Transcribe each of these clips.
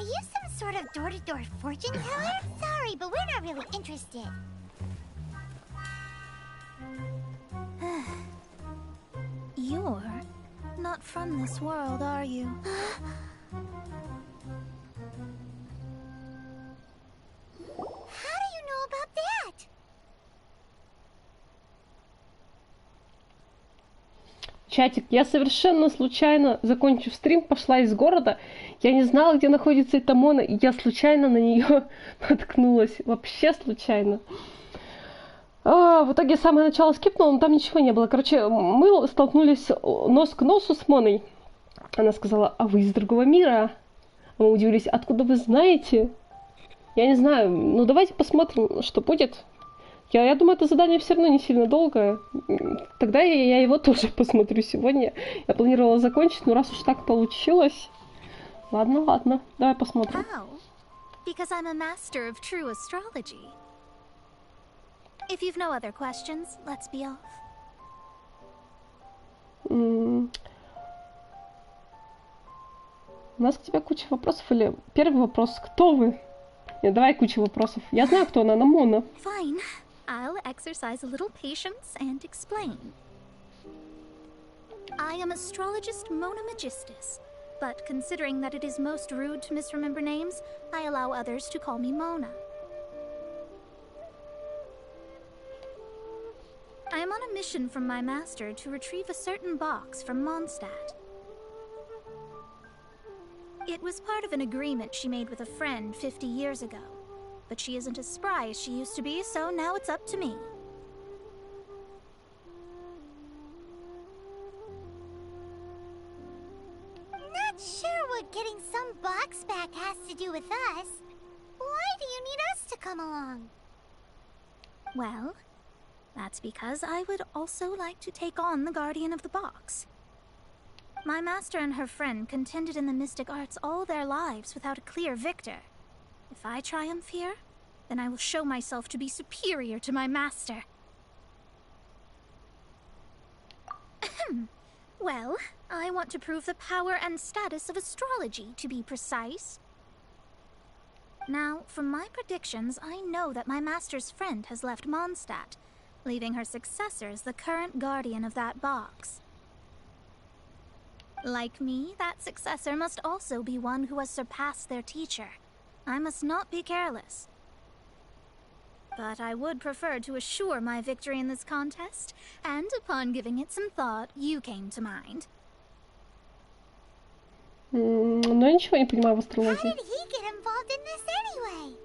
you some sort of door-to-door fortune teller? Sorry, but we're not really interested. You're not from this world, are you? How do you know about that? Чатик, я совершенно случайно, закончив стрим, пошла из города. Я не знала, где находится эта Мона, и я случайно на нее наткнулась. Вообще случайно. В итоге самое начало скипнула, но там ничего не было. Короче, мы столкнулись нос к носу с Моной. Она сказала: а вы из другого мира? Мы удивились: откуда вы знаете? Я не знаю, ну давайте посмотрим, что будет. Я думаю, это задание все равно не сильно долгое. Тогда я его тоже посмотрю сегодня. Я планировала закончить, но раз уж так получилось... Ладно, давай посмотрим. How? Because I'm a master of true astrology. If you've no other questions, let's be off. У нас к тебе куча вопросов, или первый вопрос: кто вы? Нет, давай куча вопросов. Я знаю, кто она Мона. Fine. I'll exercise a little patience and explain. I am astrologist Mona Magistus, but considering that it is most rude to misremember names, I allow others to call me Mona. I am on a mission from my master to retrieve a certain box from Mondstadt. It was part of an agreement she made with a friend 50 years ago. But she isn't as spry as she used to be, so now it's up to me. Not sure what getting some box back has to do with us. Why do you need us to come along? Well, that's because I would also like to take on the Guardian of the Box. My master and her friend contended in the mystic arts all their lives without a clear victor. If I triumph here, then I will show myself to be superior to my master. Well, I want to prove the power and status of astrology, to be precise. Now, from my predictions, I know that my master's friend has left Mondstadt, leaving her successor as the current guardian of that box. Like me, that successor must also be one who has surpassed their teacher. I must not be careless. But I would prefer to assure my victory in this contest, and upon giving it some thought, you came to mind. Но я ничего не понимаю в астрологии. How did he get involved in this anyway?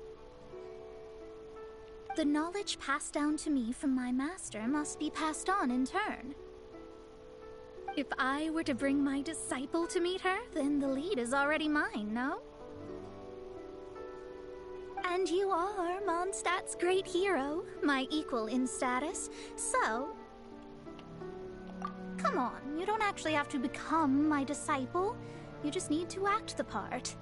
The knowledge passed down to me from my master must be passed on in turn. If I were to bring my disciple to meet her, then the lead is already mine, no? And you are Mondstadt's great hero, my equal in status, so... Come on, you don't actually have to become my disciple. You just need to act the part.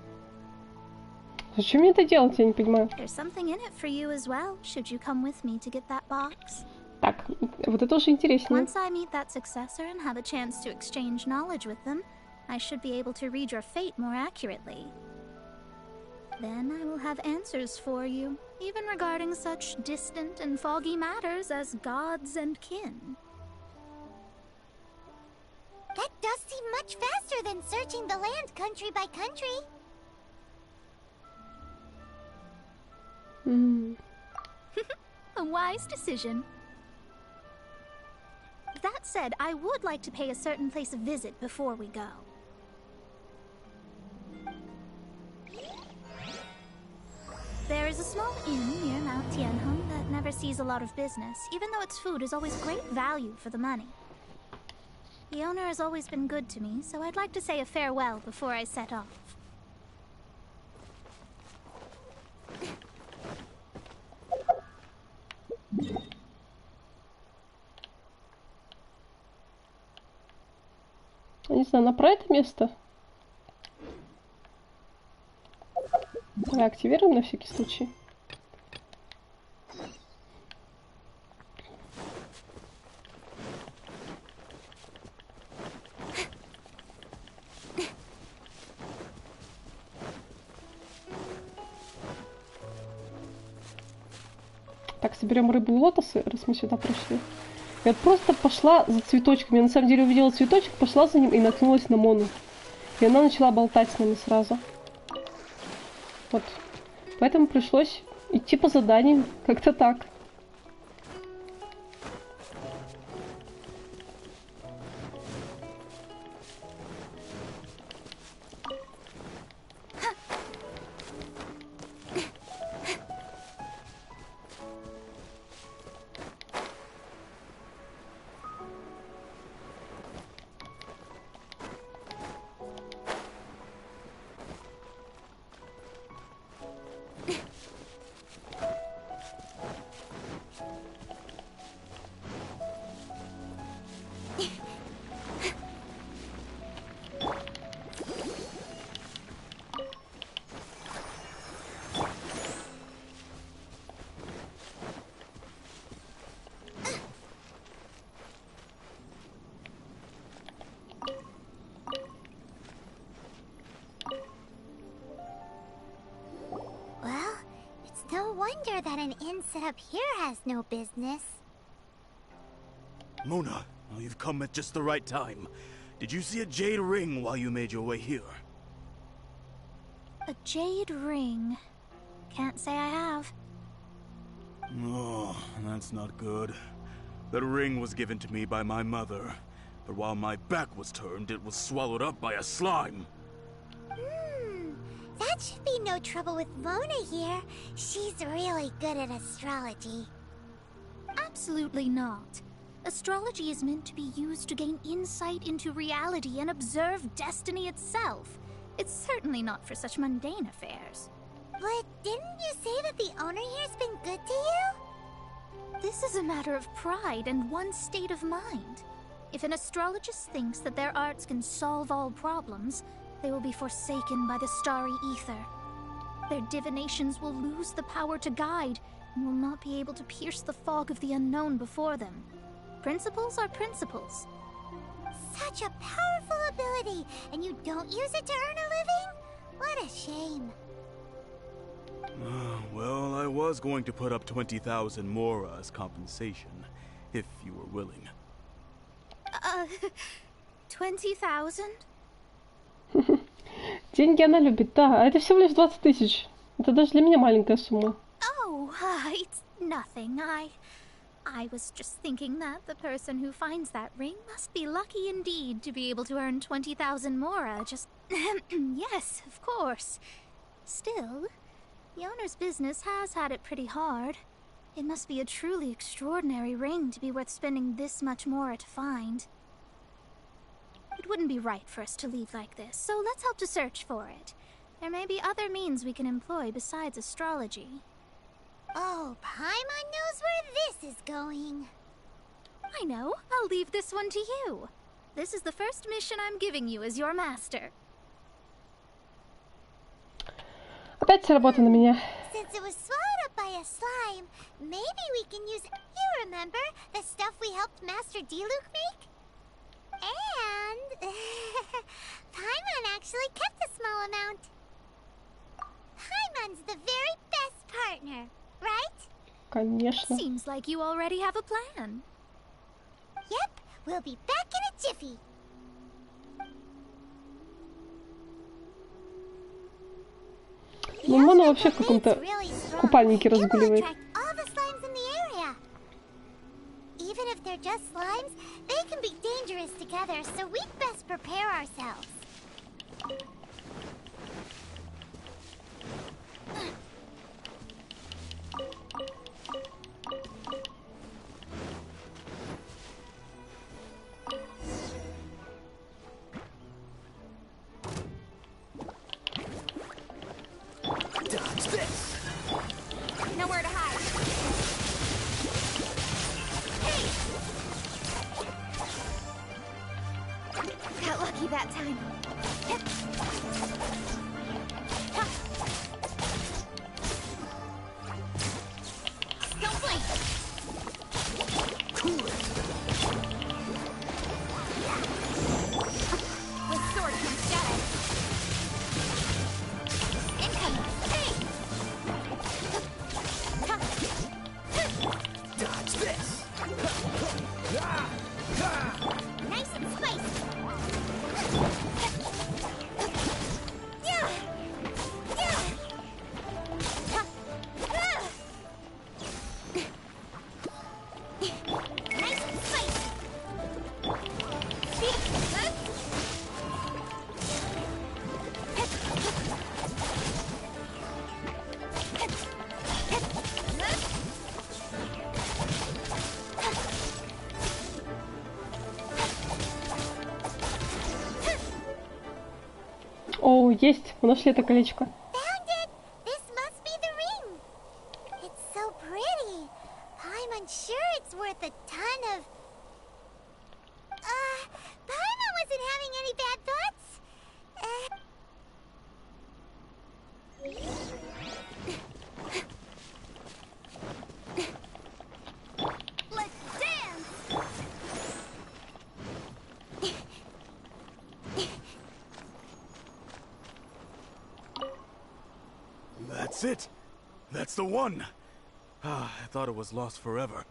Зачем мне это делать, я не понимаю. There's something in it for you as well, should you come with me to get that box. Так, вот это уже интереснее. Once I meet that successor and have a chance to exchange knowledge with them, I should be able to read your fate more accurately. Then I will have answers for you, even regarding such distant and foggy matters as gods and kin. That does seem much faster than searching the land country by country. A wise decision. That said, I would like to pay a certain place a visit before we go. There is a small inn near Mount Tianheng that never sees a lot of business, even though its food is always great value for the money. The owner has always been good to me, so I'd like to say a farewell before I set off. Не знаю, она про это место? Давай активируем на всякий случай. Так, соберем рыбу и лотосы, раз мы сюда пришли. Я вот просто пошла за цветочком. Я на самом деле увидела цветочек, пошла за ним и наткнулась на Мону. И она начала болтать с нами сразу. Вот. Поэтому пришлось идти по заданиям. Как-то так. No wonder that an inn set up here has no business. Mona, well, you've come at just the right time. Did you see a jade ring while you made your way here? A jade ring? Can't say I have. Oh, that's not good. That ring was given to me by my mother, but while my back was turned, it was swallowed up by a slime. That should be no trouble with Mona here. She's really good at astrology. Absolutely not. Astrology is meant to be used to gain insight into reality and observe destiny itself. It's certainly not for such mundane affairs. But didn't you say that the owner here's been good to you? This is a matter of pride and one's state of mind. If an astrologist thinks that their arts can solve all problems, they will be forsaken by the starry ether. Their divinations will lose the power to guide and will not be able to pierce the fog of the unknown before them. Principles are principles. Such a powerful ability, and you don't use it to earn a living? What a shame. Well, I was going to put up 20,000 more as compensation, if you were willing. 20,000? Деньги она любит, да. А это всего лишь 20 тысяч. Это даже для меня маленькая сумма. Oh, it's nothing. I was just thinking that the person who finds that ring must be lucky indeed to be able to earn 20,000 mora. Just... yes, of course. Still, the owner's business has had it pretty hard. It must be a truly extraordinary ring to be worth spending this much mora to find. It wouldn't be right for us to leave like this, so let's help to search for it. There may be other means we can employ besides astrology. Oh, Paimon knows where this is going. I know. I'll leave this one to you. This is the first mission I'm giving you as your master. Опять вся работа на меня. Since it was swallowed up by a slime, maybe we can use... You remember the stuff we helped Master Diluc make? And... Paimon actually kept a small amount. Paimon's the very best partner, right? Конечно. Seems like you already have a plan. Yep, we'll be back in a jiffy. Ну, Мона вообще в каком-то купальнике разгуливает. Even if they're just slimes, they can be dangerous together, so we'd best prepare ourselves. Dodge this! Nowhere to hide. Hey! Got lucky that time. О, есть, мы нашли это колечко. Found it! This must be the ring! It's so pretty. I'm unsure it's worth a ton of... Paimon wasn't having any bad thoughts. Let's dance! That's it. That's the one. I thought it was lost forever.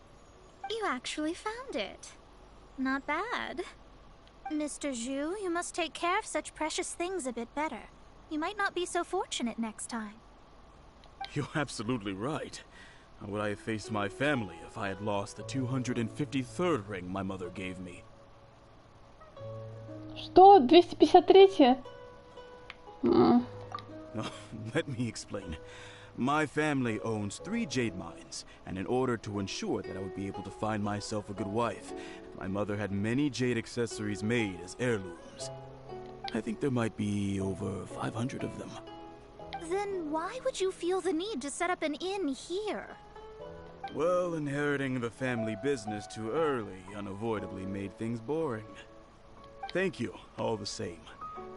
You actually found it. Not bad. Mr. Zhu, you must take care of such precious things a bit better. You might not be so fortunate next time. You're absolutely right. How would I have faced my family if I had lost the 253rd ring my mother gave me? Что? 253-е? Let me explain. My family owns 3 jade mines, and in order to ensure that I would be able to find myself a good wife, my mother had many jade accessories made as heirlooms. I think there might be over 500 of them. Then why would you feel the need to set up an inn here? Well, inheriting the family business too early unavoidably made things boring. Thank you, all the same.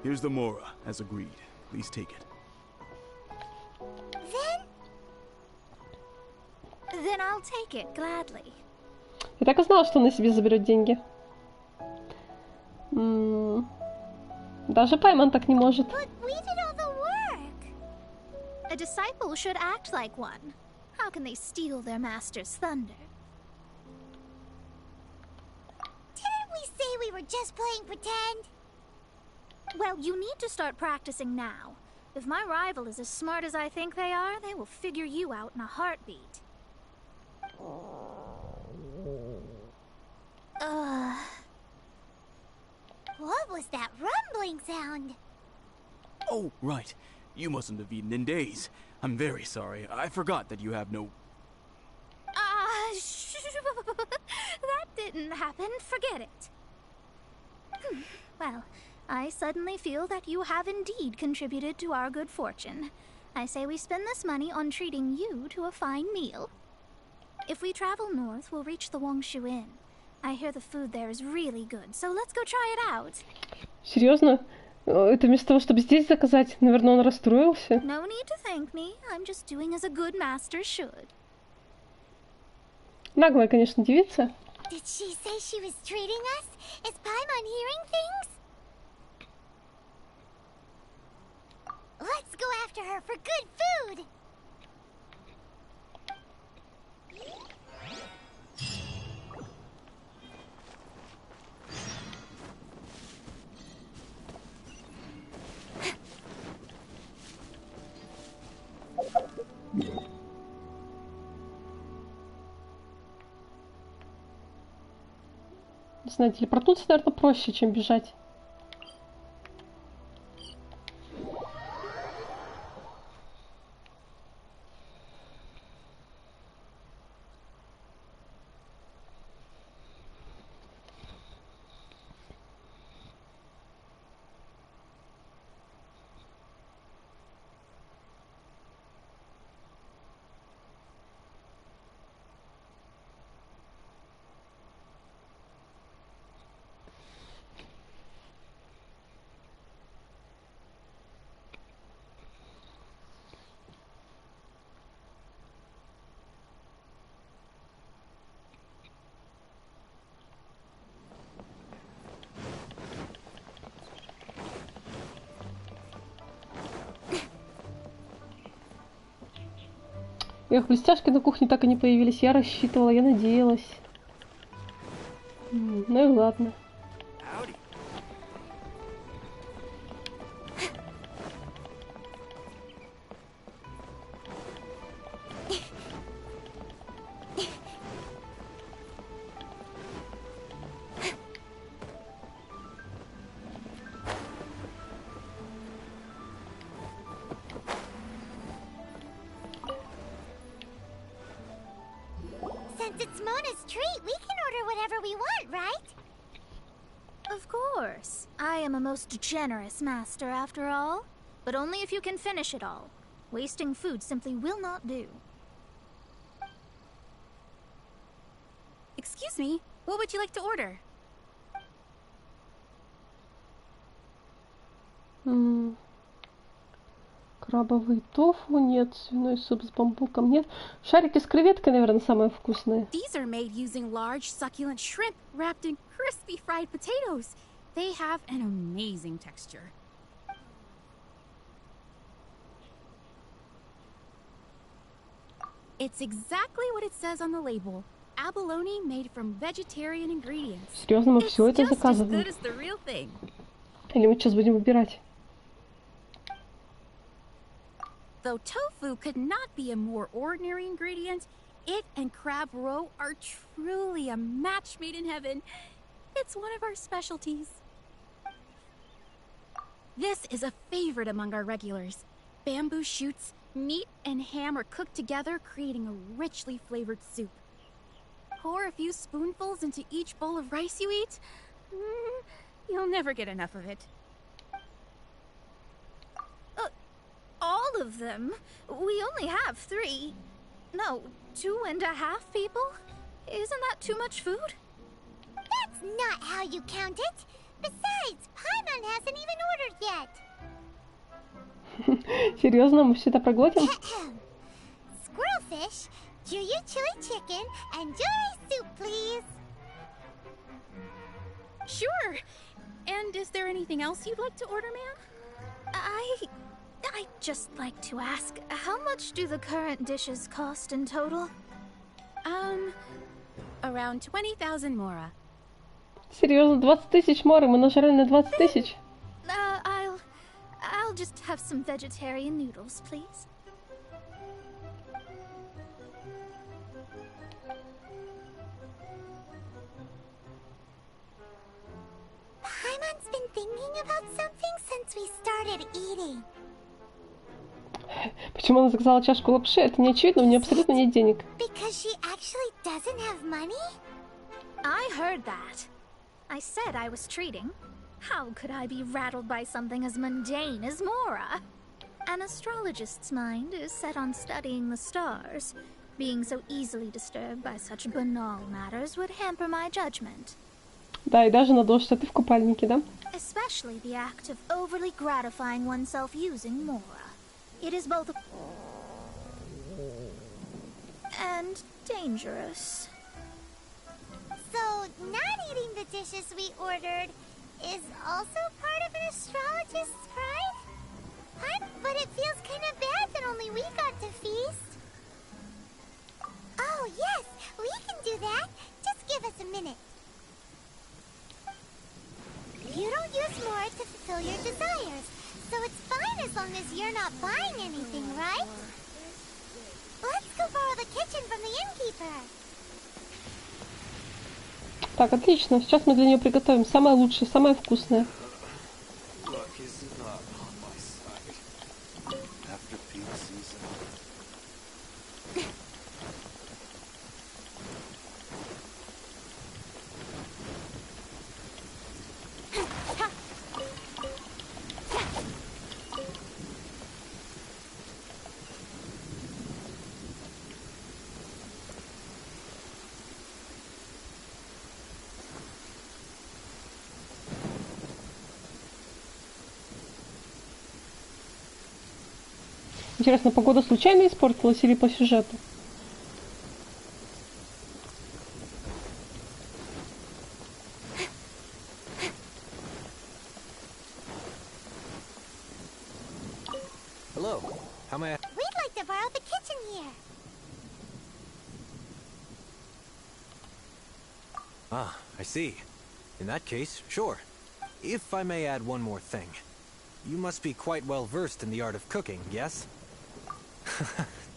Here's the Mora, as agreed. Please take it. Then I'll take it gladly. Я так и знала, что он на себе заберет деньги. Даже Паймон так не может. But we did all the work. A disciple should act like one. How can they steal their master's thunder? Didn't we say we were just playing pretend? Well, you need to start practicing now. If my rival is as smart as I think they are, they will figure you out in a heartbeat. What was that rumbling sound? Oh, right. You mustn't have eaten in days. I'm very sorry. I forgot that you have no... That didn't happen. Forget it. Well, I suddenly feel that you have indeed contributed to our good fortune. I say we spend this money on treating you to a fine meal. If we travel north, we'll reach the Wongshu Inn. I hear the food there is really good, so let's go try it out. Серьезно? Это вместо того, чтобы здесь заказать? Наверное, он расстроился. No need to thank me. I'm just doing as a good master should. Наглая, конечно, девица. Did she say she was treating us? Is Paimon hearing things? Let's go after her for good food! Не знаю, телепортнуться, наверное, проще, чем бежать. Эх, блестяшки на кухне так и не появились. Я рассчитывала, я надеялась. Ну и ладно. Since it's Mona's treat, we can order whatever we want, right? Of Of course. I am a most generous master, after all. But only if you can finish it all. Wasting food simply will not do. Excuse me, what would you like to order? Крабовый тофу нет, свиной суп с бамбуком нет. Шарики с креветкой, наверное, самые вкусные. These are made using large succulent shrimp wrapped in crispy fried potatoes. They have an amazing texture. It's exactly what it says on the label. Abalone made from vegetarian ingredients. Серьезно, мы It's все это just as заказываем? good as the real thing. Или мы сейчас будем выбирать? Though tofu could not be a more ordinary ingredient, it and crab roe are truly a match made in heaven. It's one of our specialties. This is a favorite among our regulars. Bamboo shoots, meat, and ham are cooked together, creating a richly flavored soup. Pour a few spoonfuls into each bowl of rice you eat. You'll never get enough of it. All of them? We only have 3. No, 2.5 people? Isn't that too much food? That's not how you count it. Besides, Paimon hasn't even ordered yet. Серьезно, мы все это проглотим? Squirrelfish, Juyu chili chicken, and Jury soup, please. Sure. And is there anything else you'd like to order, ma'am? I'd just like to ask, how much do the current dishes cost in total? Around 20,000 mora. Серьезно, 20 тысяч моры, мы нажрали на 20 тысяч. I'll just have some vegetarian noodles, please. Paimon's been thinking about something since we started eating. Почему она заказала чашку лапши? Это не очевидно, у нее абсолютно нет денег. Because she actually doesn't have money? I heard that. I said I was treating. How could I be rattled by something as mundane as Mora? An astrologist's mind is set on studying the stars. Being so easily disturbed by such banal matters would hamper my judgment. Да, и даже на то, что ты в купальнике, да? Especially the act of overly gratifying oneself using Mora. It is both and dangerous. So, not eating the dishes we ordered is also part of an astrologist's pride? But it feels kind of bad that only we got to feast. Oh, yes, we can do that. Just give us a minute. You don't use more to fulfill your desires, so it's fine as long as you're not buying anything, right? Let's go borrow the kitchen from the innkeeper. Так, отлично. Сейчас мы для нее приготовим самое лучшее, самое вкусное. Интересно, погода случайно испортилась или по сюжету? Hello. How may I... We'd like to borrow the kitchen here. Ah, I see. In that case, sure. If I may add one more thing. You must be quite well versed in the art of cooking, yes?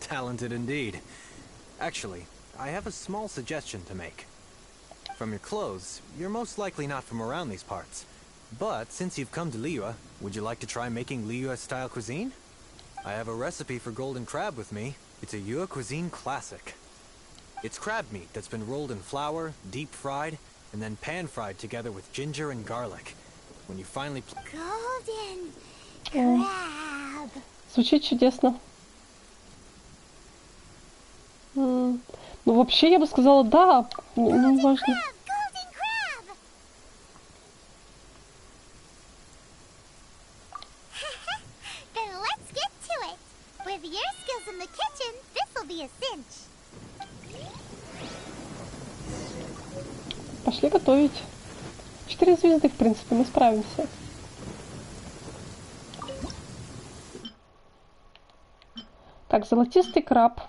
Talented indeed. Actually, I have a small suggestion to make. From your clothes, you're most likely not from around these parts. But since you've come to Liyue, would you like to try making Liyue-style cuisine? I have a recipe for golden crab with me. It's a Yue cuisine classic. It's crab meat that's been rolled in flour, deep fried, and then pan-fried together with ginger and garlic. When you finally... Golden crab. Звучит чудесно. Ну, вообще, я бы сказала, да. Ну, важно. Golden crab. Then let's get to it. With your skills in the kitchen, this'll be a cinch. Пошли готовить. 4 звезды, в принципе, мы справимся. Так, золотистый краб.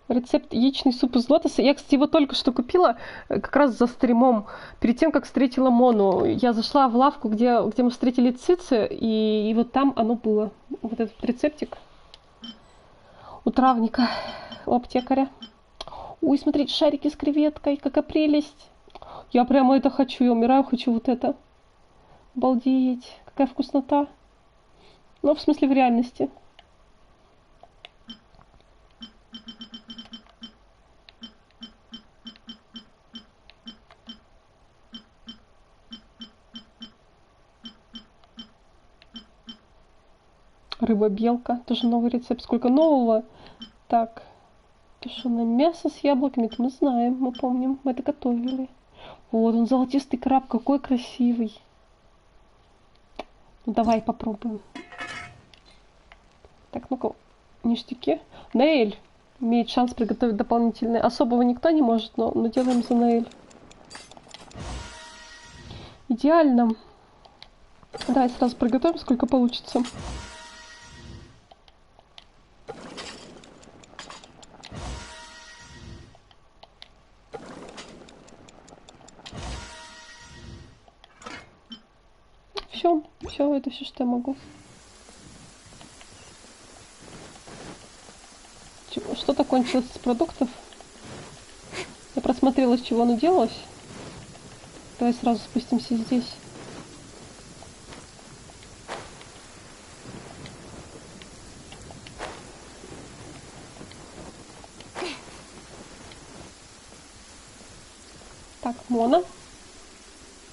Рецепт яичный суп из лотоса. Я, кстати, его только что купила, как раз за стримом. Перед тем, как встретила Мону. Я зашла в лавку, где мы встретили Цицы, и вот там оно было. Вот этот рецептик. У травника, у аптекаря. Ой, смотрите, шарики с креветкой, какая прелесть. Я прямо это хочу, я умираю, хочу вот это. Обалдеть, какая вкуснота. Ну, в смысле, в реальности. Рыба-белка, тоже новый рецепт. Сколько нового? Так, тушеное мясо с яблоками, это мы знаем, мы помним, мы это готовили. Вот он, золотистый краб, какой красивый. Ну, давай попробуем. Так, ну-ка, ништяки. Наэль имеет шанс приготовить дополнительные. Особого никто не может, но делаем за Наэль. Идеально. Давай сразу приготовим, сколько получится. Все, это все, что я могу. Что-то кончилось с продуктов. Я просмотрела, с чего оно делалось. Давай сразу спустимся здесь. Так, Мона.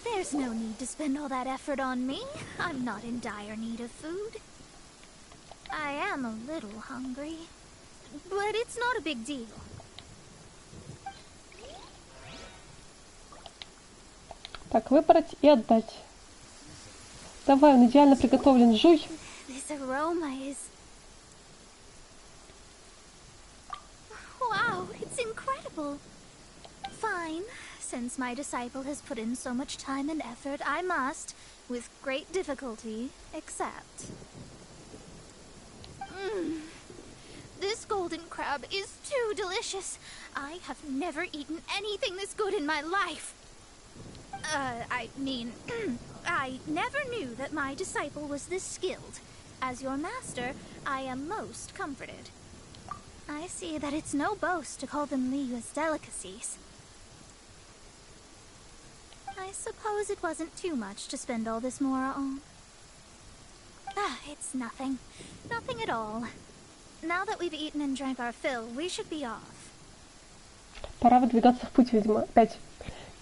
There's no need to spend all that effort on me. I'm not in dire need of food. I am a little hungry, but it's not a big deal. Так, выбрать и отдать. Давай, он идеально приготовлен. Жуй. This aroma is... Wow, it's incredible. Fine. Since my disciple has put in so much time and effort, I must, with great difficulty, accept. This golden crab is too delicious. I have never eaten anything this good in my life. I mean, I never knew that my disciple was this skilled. As your master, I am most comforted. I see that it's no boast to call them Liyue's delicacies. I suppose it wasn't too much to spend all this mora on. It's nothing. Nothing at all. Now that we've eaten and drank our fill, we should be off. Пора выдвигаться в путь, видимо. Опять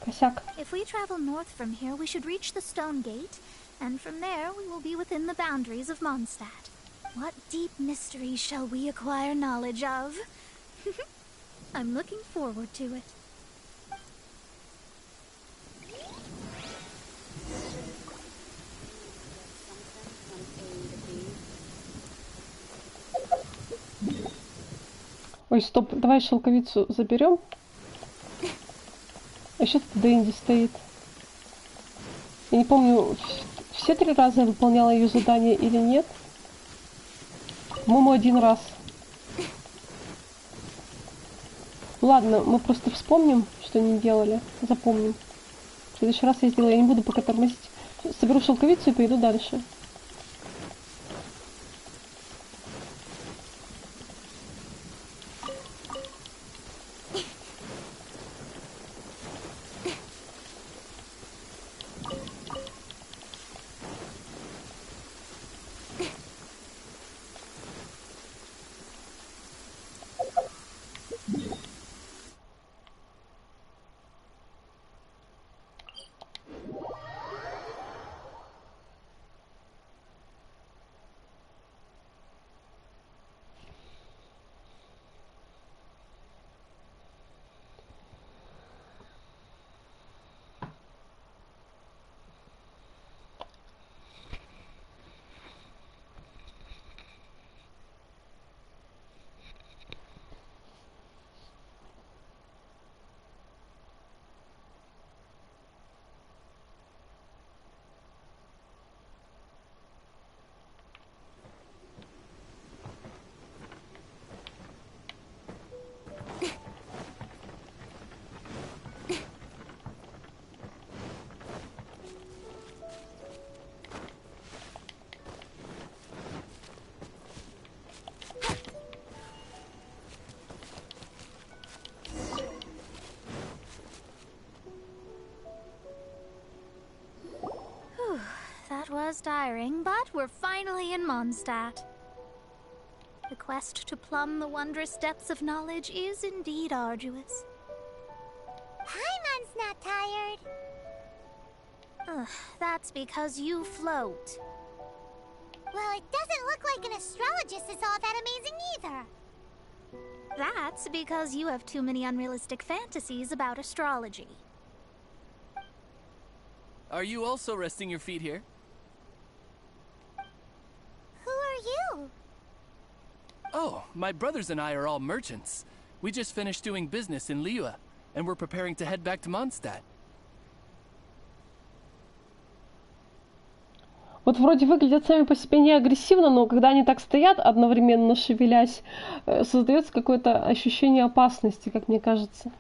косяк. If we travel north from here, we should reach the stone gate, and from there we will be within the boundaries of Mondstadt. What deep mysteries shall we acquire knowledge of? I'm looking forward to it. Ой, стоп, давай шелковицу заберем. А еще тут Дэнди стоит. Я не помню, все 3 раза я выполняла ее задание или нет. По-моему, 1 раз. Ладно, мы просто вспомним, что не делали. Запомним. В следующий раз я сделаю. Я не буду пока тормозить. Соберу шелковицу и пойду дальше. was tiring, but we're finally in Mondstadt. The quest to plumb the wondrous depths of knowledge is indeed arduous. Paimon's not tired. Ugh, that's because you float. Well, it doesn't look like an astrologist is all that amazing either. That's because you have too many unrealistic fantasies about astrology. Are you also resting your feet here? Who are you? Oh, my brothers and I are all merchants. We just finished doing business in Liyue, and we're preparing to head back to Mondstadt. Вот вроде выглядят сами по себе не агрессивно, но когда они так стоят, одновременно шевелясь, создается какое-то ощущение опасности, как мне кажется.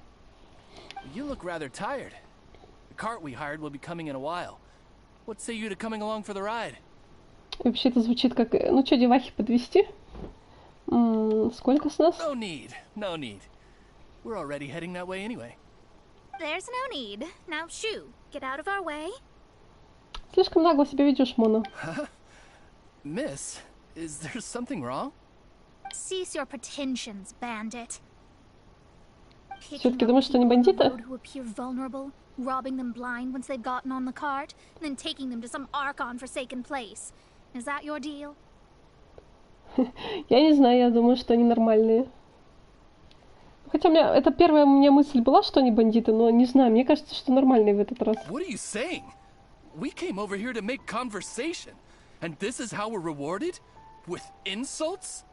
You look rather tired. The cart we hired will be coming in a while. What say you to coming along for the ride? Вообще это звучит как, ну что, девахи, подвезти? Сколько с нас? No need, no need. We're already heading that way anyway. There's no need. Now shoo, get out of our way. Слишком нагло себя ведешь, Мона. Miss, is there something wrong? Cease your pretensions, bandit. Все-таки думаешь, что они бандиты? Who appear vulnerable, robbing them blind once they've gotten on the cart, and then taking them to some Archon-forsaken place. Is that your deal? Я не знаю, я думаю, что они нормальные. Хотя это первая у меня мысль была, что они бандиты, но не знаю, мне кажется, что нормальные в этот раз. What are you saying? We came over here to make conversation, and this is how we're rewarded? With insults?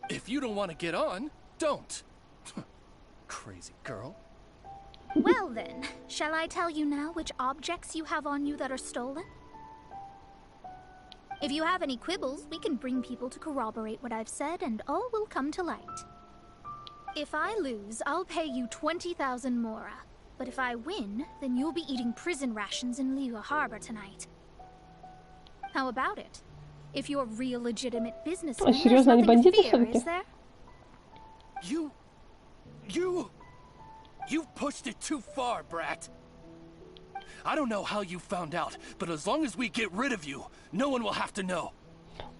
If you don't want to get on, don't. Crazy girl. Well then, shall I tell you now which objects you have on you that are stolen? If you have any quibbles, we can bring people to corroborate what I've said, and all will come to light. If I lose, I'll pay you 20,000 mora. But if I win, then you'll be eating prison rations in Liyue Harbor tonight. How about it? If you're real legitimate businessmen, there's nothing to fear, is there? You've pushed it too far, brat. I don't know how you found out, but as long as we get rid of you, no one will have to know.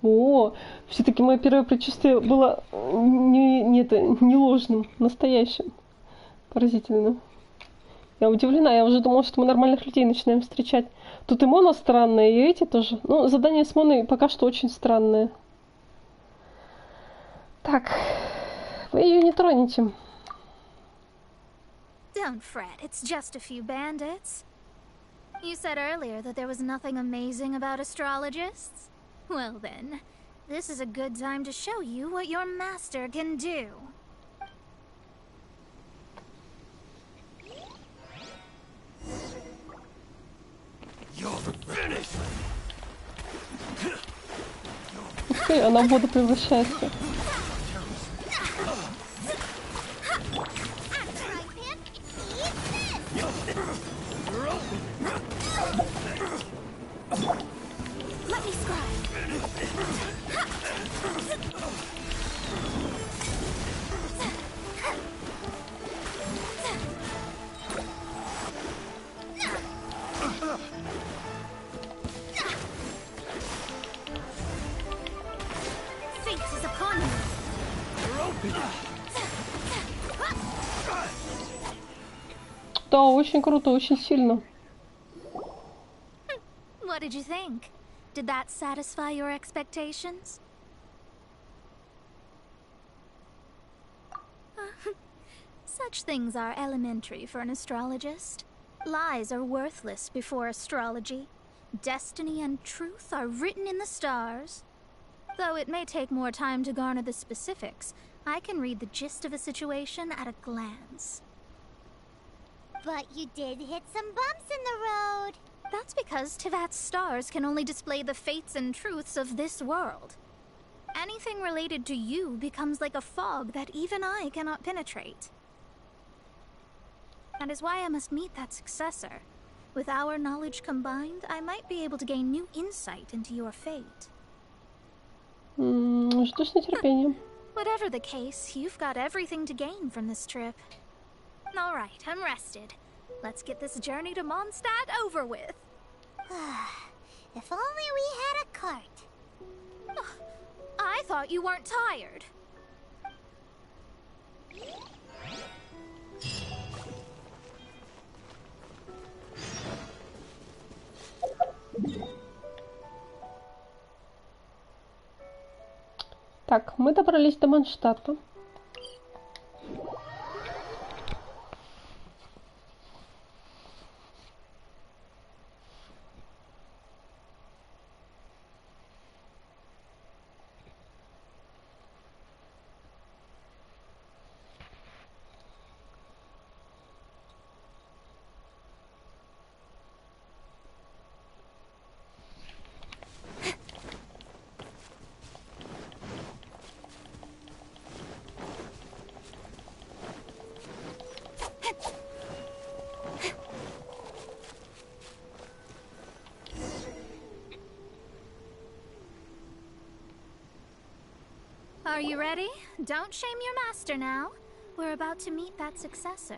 О, все-таки мое первое предчувствие было не ложным, настоящим. Поразительно. Я удивлена, я уже думала, что мы нормальных людей начинаем встречать. Тут и Мона странная, и эти тоже. Ну, задание с Моной пока что очень странное. Так, вы ее не тронете. Don't fret, it's just a few bandits. You said earlier that there was nothing amazing about astrologists? Well then, this is a good time to show you what your master can do. Ух ты, она в воду превращается. Let me scribe. Fate is upon you. Да, очень круто, очень сильно. What did you think? Did that satisfy your expectations? Such things are elementary for an astrologist. Lies are worthless before astrology. Destiny and truth are written in the stars. Though it may take more time to garner the specifics, I can read the gist of a situation at a glance. But you did hit some bumps in the road. That's because Tivat's stars can only display the fates and truths of this world. Anything related to you becomes like a fog that even I cannot penetrate. That is why I must meet that successor. With our knowledge combined, I might be able to gain new insight into your fate. Жду с нетерпением. Whatever the case, you've got everything to gain from this trip. All right, I'm rested. Let's get this journey to Mondstadt over with. If only we had a cart. I thought you weren't tired. Так, мы добрались до Манштата. Are you ready? Don't shame your master now. We're about to meet that successor.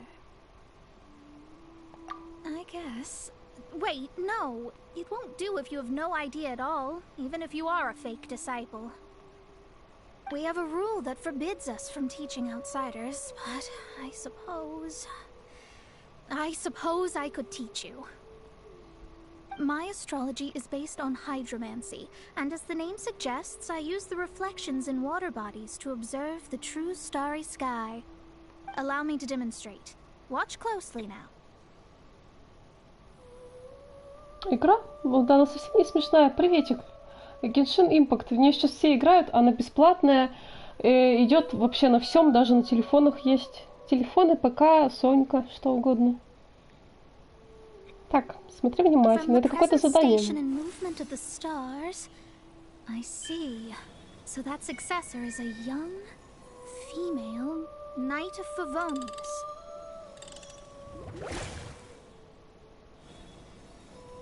I guess. Wait, no. It won't do if you have no idea at all, even if you are a fake disciple. We have a rule that forbids us from teaching outsiders, but I suppose I could teach you. My astrology is based on hydromancy, and as the name suggests, I use the reflections in water bodies to observe the true starry sky. Allow me to demonstrate. Watch closely now. Игра? Ну да, она совсем не смешная. Приветик. Genshin Impact. В нее сейчас все играют, она бесплатная. Идет вообще на всем, даже на телефонах есть. Телефоны, ПК, Сонька, что угодно. Так, смотри внимательно. Это какое-то задание. I see. So that successor is a young, female Knight of Favonius.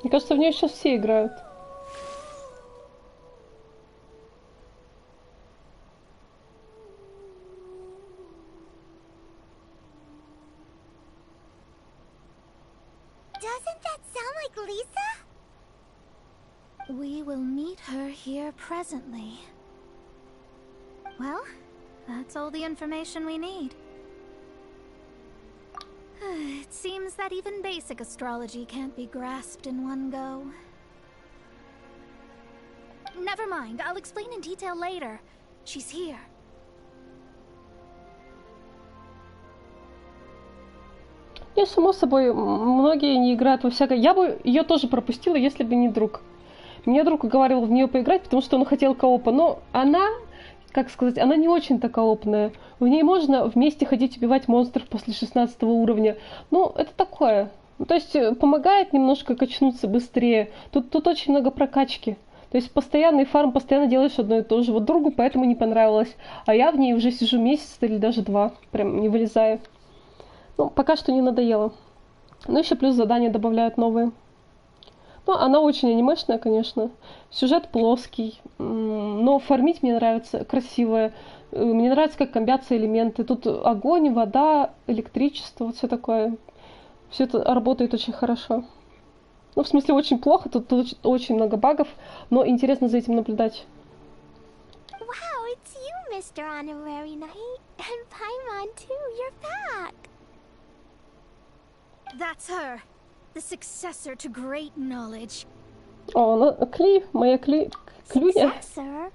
Мне кажется, в нее сейчас все играют. Doesn't that sound like Lisa? We will meet her here presently. Well, that's all the information we need. It seems that even basic astrology can't be grasped in one go. Never mind, I'll explain in detail later. She's here. И, само собой, многие не играют во всякое... Я бы ее тоже пропустила, если бы не друг. Мне друг уговаривал в нее поиграть, потому что он хотел коопа. Но она, как сказать, она не очень-то коопная. В ней можно вместе ходить убивать монстров после 16 уровня. Ну, это такое. То есть, помогает немножко качнуться быстрее. Тут очень много прокачки. То есть, постоянный фарм, постоянно делаешь одно и то же. Вот другу поэтому не понравилось. А я в ней уже сижу месяц или даже 2. Прям не вылезаю. Ну, пока что не надоело. Ну, еще плюс задания добавляют новые. Ну, она очень анимешная, конечно. Сюжет плоский. Но фармить мне нравится красивое. Мне нравится, как комбятся элементы. Тут огонь, вода, электричество, вот все такое. Все это работает очень хорошо. Ну, в смысле, очень плохо. Тут очень много багов. Но интересно за этим наблюдать. Wow, it's you, Mr. Honorary Knight. And Paimon, too. You're back. That's her, the successor to great knowledge. О, она Кли, моя Клюня. Successor?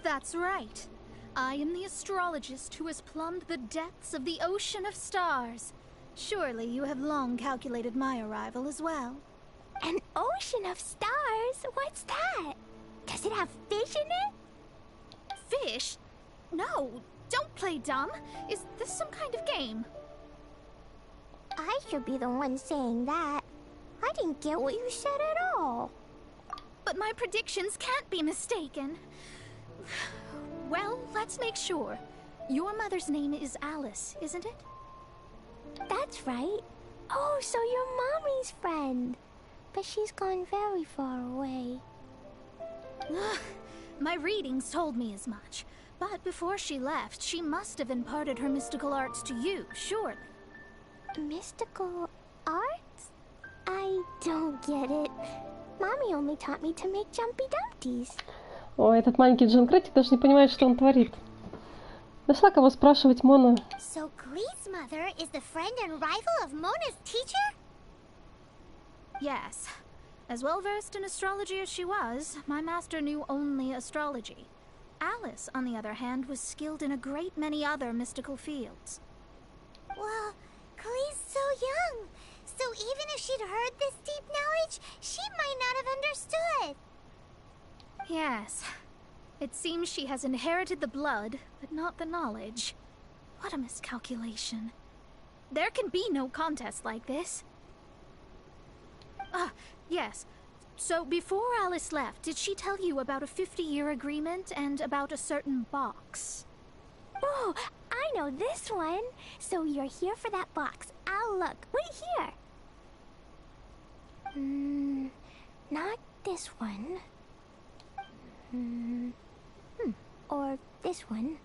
That's right. I am the astrologist who has plumbed the depths of the ocean of stars. Surely you have long calculated my arrival as well. An ocean of stars? What's that? Does it have fish in it? Fish? No, don't play dumb. Is this some kind of game? I should be the one saying that. I didn't get what you said at all. But my predictions can't be mistaken. Well, let's make sure. Your mother's name is Alice, isn't it? That's right. Oh, so you're Mommy's friend. But she's gone very far away. My readings told me as much. But before she left, she must have imparted her mystical arts to you, surely. Mystical arts? I don't get it. Mommy only taught me to make jumpy dumpties. О, этот маленький Джанкретик даже не понимает, что он творит. Нашла кого спрашивать, Мона. So Glee's mother is the friend and rival of Mona's teacher? Yes. As well versed in astrology as she was, my master knew only astrology. Alice, on the other hand, was skilled in a great many other mystical fields. Well, Glee's so young. So even if she'd heard this deep knowledge, she might not have understood. Yes. It seems she has inherited the blood, but not the knowledge. What a miscalculation. There can be no contest like this. Ah, yes. So before Alice left, did she tell you about a 50-year agreement and about a certain box? Oh, I know this one. So you're here for that box. I'll look. Wait here. Not this one. Or this one.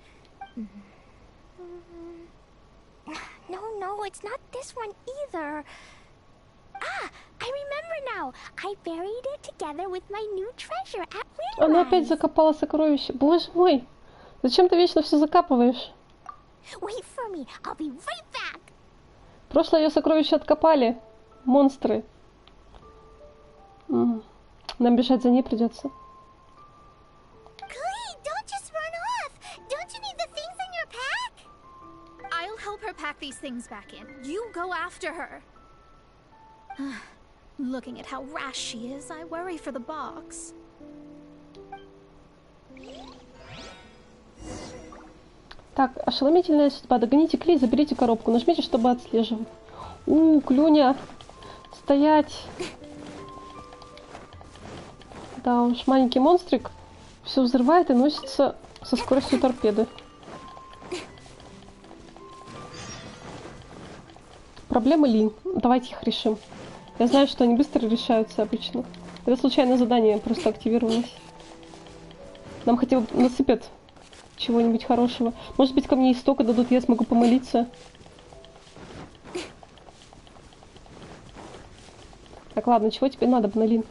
No, it's not this one either. Ah, I remember now. I buried it together with my new treasure at Она опять Windrise. закопала сокровище. Боже мой! Зачем ты вечно все закапываешь? Wait for me. I'll be right back. Прошлое ее сокровище откопали. Монстры. Нам бежать за ней придется. Glee, don't just run off. Don't you need the things in your pack? I'll help her pack these things back in. You go after her. Looking at how rash she is, I worry for the box. Так, ошеломительная судьба. Догоните Кли, заберите коробку. Нажмите, чтобы отслеживать. Клюня. Стоять. Да уж, маленький монстрик все взрывает и носится со скоростью торпеды. Проблемы Лин. Давайте их решим. Я знаю, что они быстро решаются обычно. Это случайное задание просто активировалось. Нам хотя бы насыпят чего-нибудь хорошего. Может быть, ко мне истока дадут, я смогу помолиться. Так, ладно, чего тебе надо, Бналин?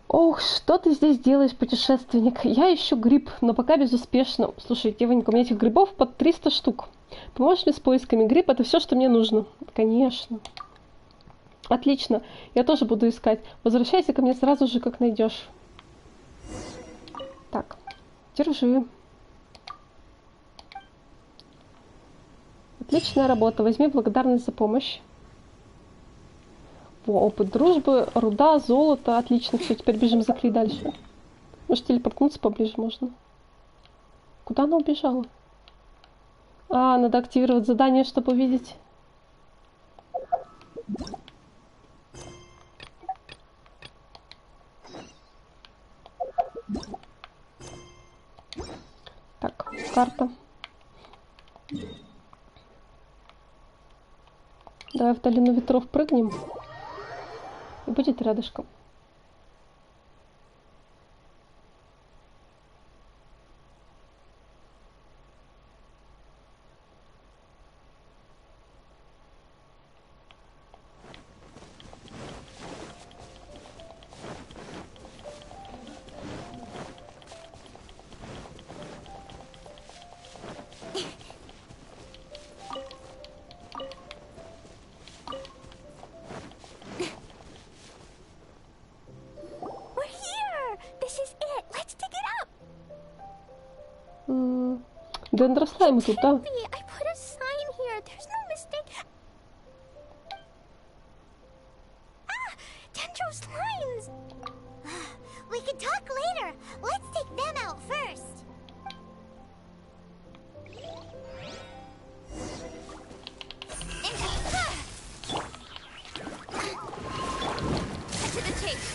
Ох, что ты здесь делаешь, путешественник? Я ищу гриб, но пока безуспешно. Слушай, девонька, у меня этих грибов под 300 штук. Поможешь мне с поисками? Гриб — это все, что мне нужно. Конечно. Отлично, я тоже буду искать. Возвращайся ко мне сразу же, как найдешь. Так, держи. Отличная работа. Возьми благодарность за помощь. Во, опыт дружбы, руда, золото. Отлично, все, теперь бежим за Кли дальше. Может, телепортнуться поближе можно? Куда она убежала? А, надо активировать задание, чтобы увидеть. Так, карта. Давай в долину ветров прыгнем. И будет рядышком. Дендрослаймы тут, да? I put a sign here. There's no mistake. Ah, dendroslimes. We can talk later. Let's take them out first. To the chase.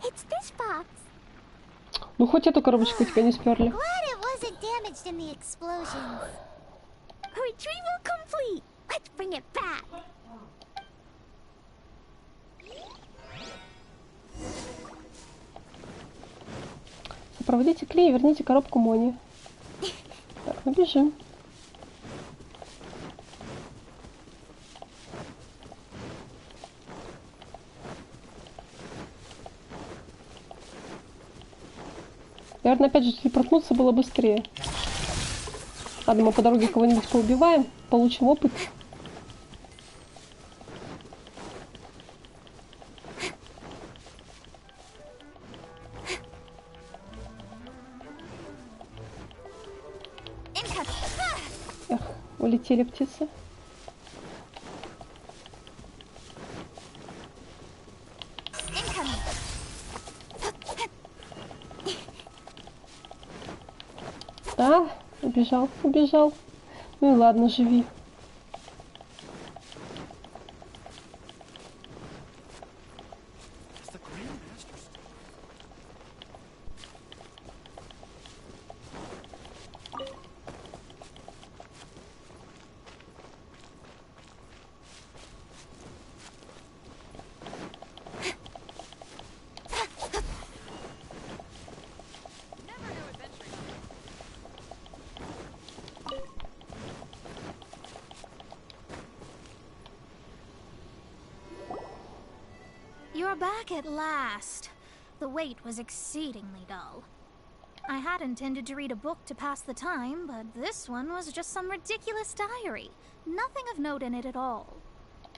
It's this box. Ну, хоть эту коробочку у тебя не сперли. Glad it wasn't damaged in the explosions. Retrieval complete. Let's bring it back. Сопроводите Клей и верните коробку Моне. Так, мы бежим. Наверное, опять же, телепортнуться было быстрее. Ладно, мы по дороге кого-нибудь поубиваем, получим опыт. Эх, улетели птицы. А, убежал, убежал. Ну и ладно, живи. You're back at last. The wait was exceedingly dull. I had intended to read a book to pass the time, but this one was just some ridiculous diary. Nothing of note in it at all.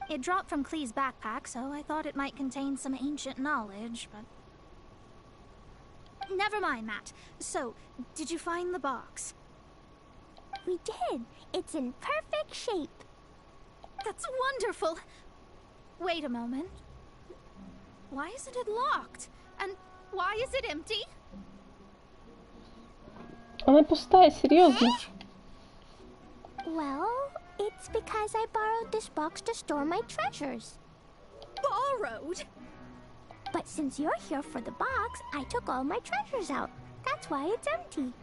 It dropped from Clee's backpack, so I thought it might contain some ancient knowledge, but... Never mind that. So, did you find the box? We did. It's in perfect shape. That's wonderful! Wait a moment. Why isn't it locked? And why is it empty? Она пустая, серьезно. Well, it's because I borrowed this box to store my treasures. Borrowed? But since you're here for the box, I took all my treasures out. That's why it's empty.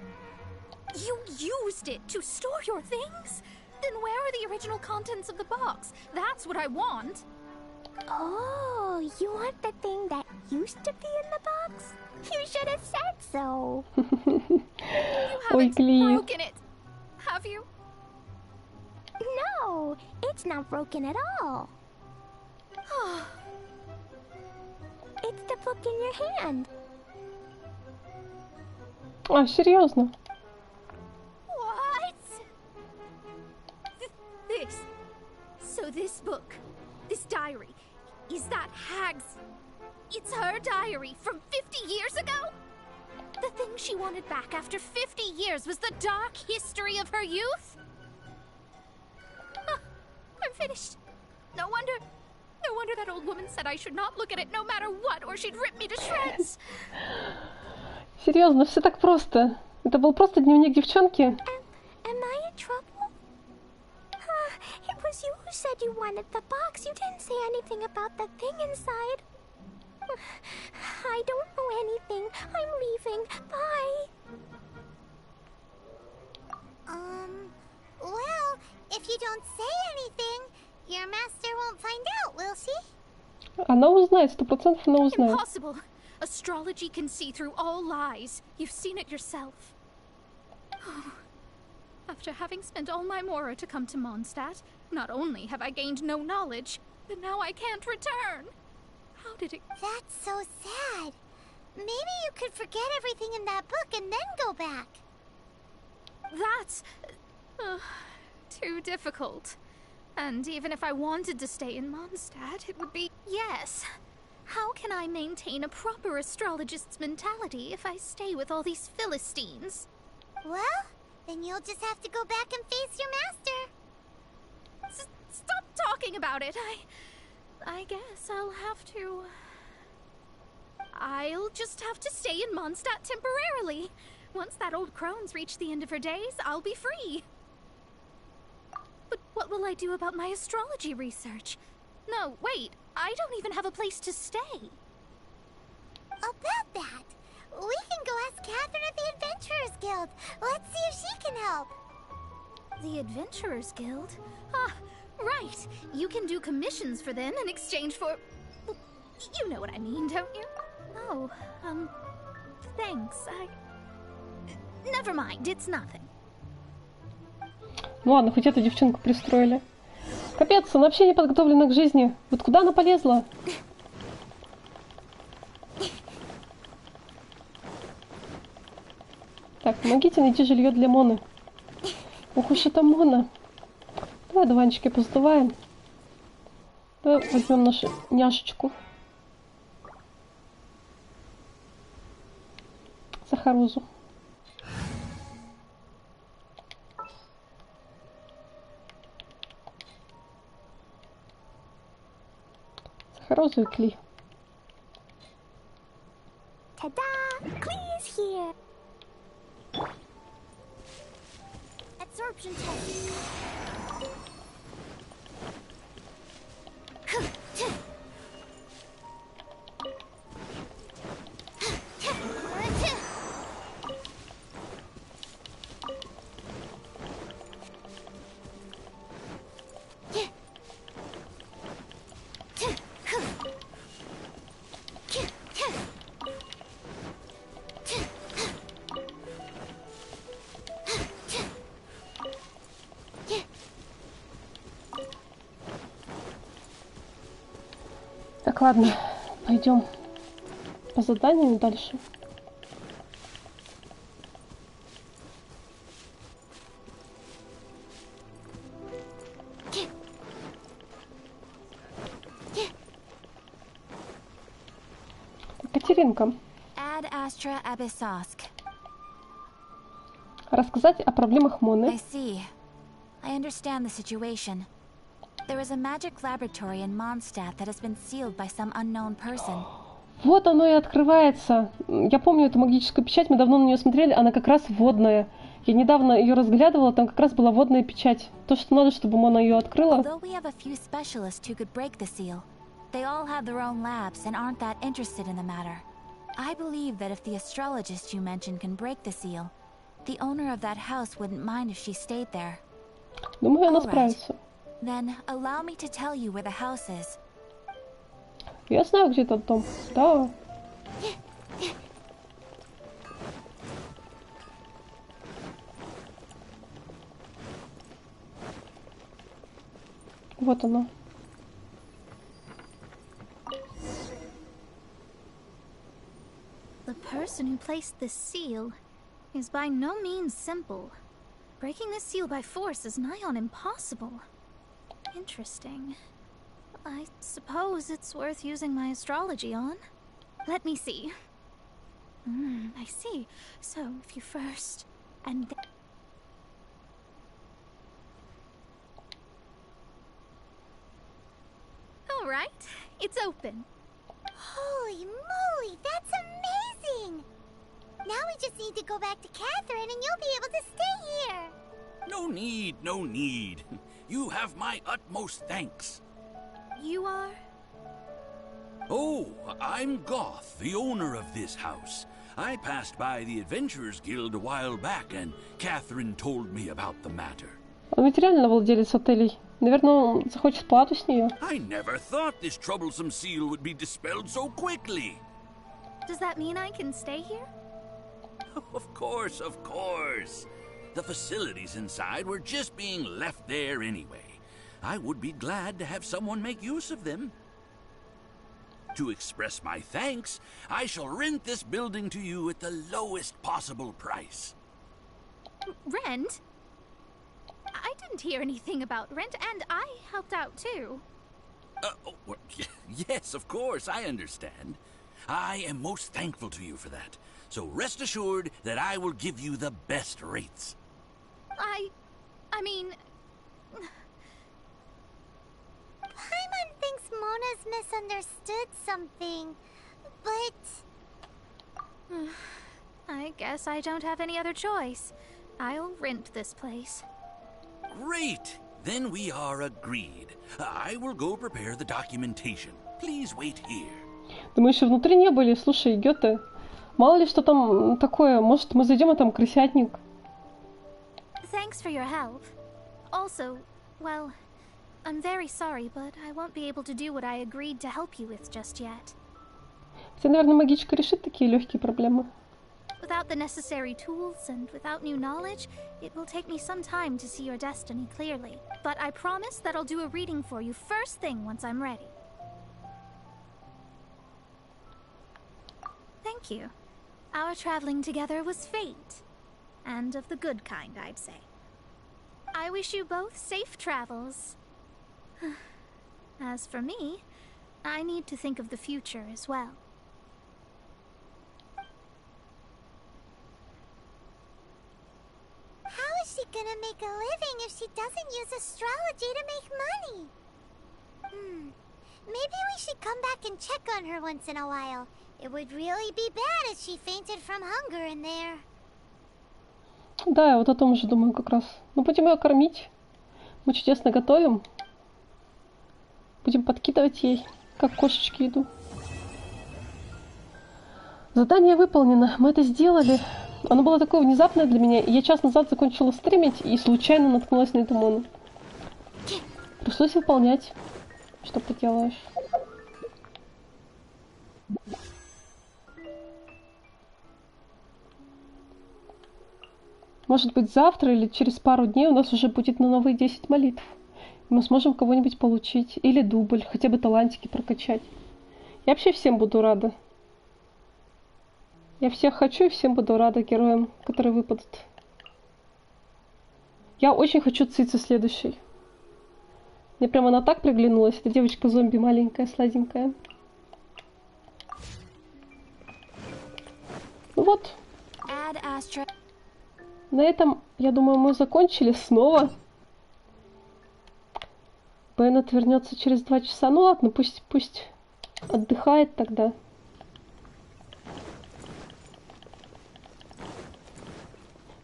You used it to store your things? Then where are the original contents of the box? That's what I want. Oh, you want the thing that used to be in the box? You should have said so. You haven't broken it, have you? No, it's not broken at all. It's the book in your hand. А, серьезно? What? This. So this book, this diary, is that Hag's... It's her diary from 50 years ago? The thing she wanted back after 50 years was the dark history of her youth? I'm finished. No wonder that old woman said I should not look at it no matter what, or she'd rip me to shreds. Серьезно, все так просто. Это был просто дневник девчонки. Am I in trouble? It was you who said you wanted the box. You didn't say anything about the thing inside. I don't know anything. I'm leaving. Bye. Well, if you don't say anything, your master won't find out, will she? Она узнает, 100% она узнает. Impossible. Astrology can see through all lies. You've seen it yourself. After having spent all my mora to come to Mondstadt, not only have I gained no knowledge, but now I can't return. How did it... That's so sad. Maybe you could forget everything in that book and then go back. That's... too difficult. And even if I wanted to stay in Mondstadt, it would be... Yes. How can I maintain a proper astrologist's mentality if I stay with all these Philistines? Well, then you'll just have to go back and face your master. Stop talking about it. I guess I'll have to... I'll just have to stay in Mondstadt temporarily. Once that old crone's reached the end of her days, I'll be free. But what will I do about my astrology research? No, wait, I don't even have a place to stay. About that, we can go ask Catherine at the Adventurers Guild. Let's see if she can help. The Adventurers Guild? Ah, right. You can do commissions for them in exchange for... You know what I mean, don't you? Oh, thanks. Never mind, it's nothing. Ну ладно, хоть эту девчонку пристроили. Капец, она вообще не подготовлена к жизни. Вот куда она полезла? Так, помогите найти жилье для Моны. Ох уж это Мона. Давай дуванчики поздуваем. Давай возьмем нашу няшечку. Сахарозу. Сахарозу и Кли. Ta-da! Clee's here. Absorption test. Так, ладно, пойдем по заданию дальше. Катеринка, Ad Astra Abyssosk. рассказать о проблемах I Моны. see. I understand the situation. There is a magic laboratory in Mondstadt that has been sealed by some unknown person. Вот оно и открывается. Я помню эту магическую печать, мы давно на нее смотрели, она как раз водная. Я недавно ее разглядывала, там как раз была водная печать. То, что надо, чтобы Мона ее открыла. Although we have a few specialists who could break the seal, they all have their own labs and aren't that interested in the matter. I believe that if the astrologist you mentioned can break the seal, the owner of that house wouldn't mind if she stayed there. Думаю, она Alright. справится. Then allow me to tell you where the house is. Я знаю, где этот дом. Да. Вот оно. The person who placed this seal is by no means simple. Breaking this seal by force is nigh on impossible. Interesting. I suppose it's worth using my astrology on. Let me see. I see. So, if you first... and then... Alright, it's open. Holy moly, that's amazing! Now we just need to go back to Catherine and you'll be able to stay here. No need, no need. You have my utmost thanks. You are? Oh, I'm Goth, the owner of this house. I passed by the Adventurers Guild a while back, and Catherine told me about the matter. Он ведь реально владелец отелей. Наверное, он захочет плату с нее. I never thought this troublesome seal would be dispelled so quickly. Does that mean I can stay here? Of course, of course. The facilities inside were just being left there anyway. I would be glad to have someone make use of them. To express my thanks, I shall rent this building to you at the lowest possible price. Rent? I didn't hear anything about rent, and I helped out too. Well, yes, of course, I understand. I am most thankful to you for that. So rest assured that I will give you the best rates. I mean... Paimon thinks Mona's misunderstood something, but... I guess I don't have any other choice. I'll rent this place. Great! Then we are agreed. I will go prepare the documentation. Please wait here. Да мы еще внутри не были. Слушай, Гёте, мало ли что там такое. Может, мы зайдем, а там крысятник. Thanks for your help. Also, well, I'm very sorry, but I won't be able to do what I agreed to help you with just yet. Хотя, наверное, магичка решит такие легкие проблемы. Without the necessary tools and without new knowledge, it will take me some time to see your destiny clearly. But I promise that I'll do a reading for you first thing once I'm ready. Thank you. Our traveling together was fate. And of the good kind, I'd say. I wish you both safe travels. As for me, I need to think of the future as well. How is she gonna make a living if she doesn't use astrology to make money? Maybe we should come back and check on her once in a while. It would really be bad if she fainted from hunger in there. Да, я вот о том же думаю как раз. Ну, будем ее кормить. Мы чудесно готовим. Будем подкидывать ей, как кошечки, еду. Задание выполнено. Мы это сделали. Оно было такое внезапное для меня. Я час назад закончила стримить и случайно наткнулась на эту мону. Пришлось выполнять. Что поделаешь. Может быть, завтра или через пару дней у нас уже будет на новые 10 молитв. И мы сможем кого-нибудь получить. Или дубль, хотя бы талантики прокачать. Я вообще всем буду рада. Я всех хочу и всем буду рада героям, которые выпадут. Я очень хочу Цицу следующей. Мне прямо она так приглянулась. Эта девочка-зомби маленькая, сладенькая. Ну вот. На этом, я думаю, мы закончили снова. Беннет вернется через 2 часа. Ну ладно, пусть отдыхает тогда.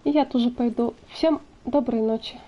И я тоже пойду. Всем доброй ночи.